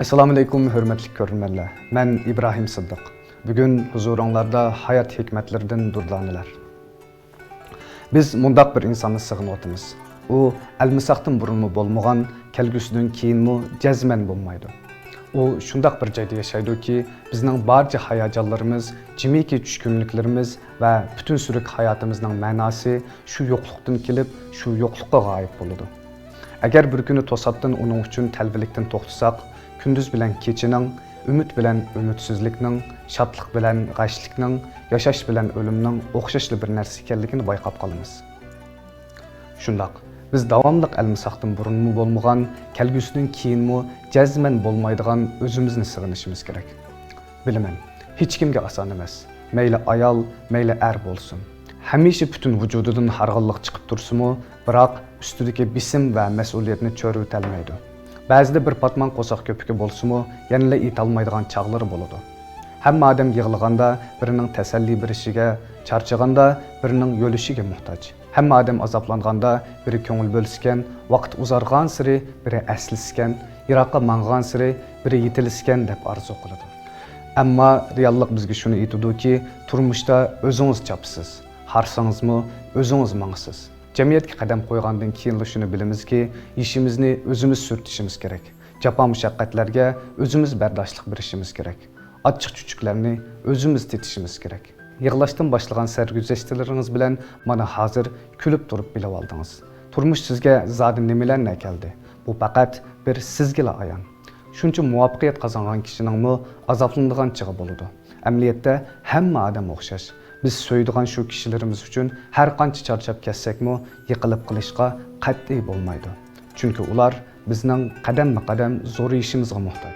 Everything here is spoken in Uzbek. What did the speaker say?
Assalamu alaykum hörmətli görürmənlər. Mən İbrahim Sıddıq. Bugün huzurunlarda hayat hikmətlərdən durlanılar. Biz mundaq bir insanı sığınıyotimiz. O, əlmisaqdan burunmu bolmağan, kəlgüsüdən keyinmi cəzmən bolmaydı. O, şundaq bir cayda yaşaydı ki, bizning barca hayacanlarımız, cimiki düşkünlüklərimiz və bütün sürük hayatımızın mənası şu yoxluqdan kelib, şu yoxluqqa gayib boludu. Əgər bir günü tosatdan onun üçün təlvilikdən toxtusaq, gündüz bilen keçinin, ümit bilen ümitsizlikning, şadlıq bilen g'ashlikning, yashash bilen ölümning o'xshashli bir narsa ekanligini bayqab qolamiz. Shundaq, biz davomliq almisaqdan burunmu bo'lmagan, kelgusidan keyinmi jazman bo'lmaydigan o'zimizni sig'inishimiz kerak. Bilaman, hech kimga oson emas. Mayli ayol, mayli er bo'lsin. Hamisha butun vujudidan harg'inlik chiqib tursa-mu, biroq ustidagi bisim va mas'uliyatni cho'rvitalmaydi. Ba'zida bir patman qo'saq ko'pigi bo'lsa-mu, yanıla etalmaydigan chaqlari bo'ladi. Hamma odam yig'laganda birining tasalli berishiga, charchaganda birining yo'lishiga muhtoj. Hamma odam azoblanganda biri ko'ngil bo'lsgan, vaqt uzargan siri biri aslisgan, yiroqqa mang'an siri biri yetilisgan deb orzu qiladi. Ammo reallik bizga shuni aytadiki, turmushda o'zingiz chopsiz, harsangizmi o'zingiz mangsiz. Cemiyetki qadam qo'ygandan keyin shuni bilamizki, ishimizni o'zimiz surtishimiz kerak. Jafo mushaqqatlarga o'zimiz bardoshlik berishimiz kerak. Achchiq-chuchuqlarni o'zimiz tetishimiz kerak. Yig'lashdan boshlagan sarguzashtalaringiz bilan mana hozir kulib turib bilib oldingiz. Turmush sizga zodi nimalarni keldi? Bu faqat bir sizga ayon. Shuncha muvaffaqiyat qozongan kishiningmi azoblanadigan chig'i bo'ladi. Amaliyotda hamma odam o'xshash. Biz so'ydigan shu kishilarimiz uchun har qancha charchab ketsakmi, yiqilib qilishga qat'iy bo'lmaydi. Chunki ular bizning qadamma-qadam zo'rayishimizga muhtoj.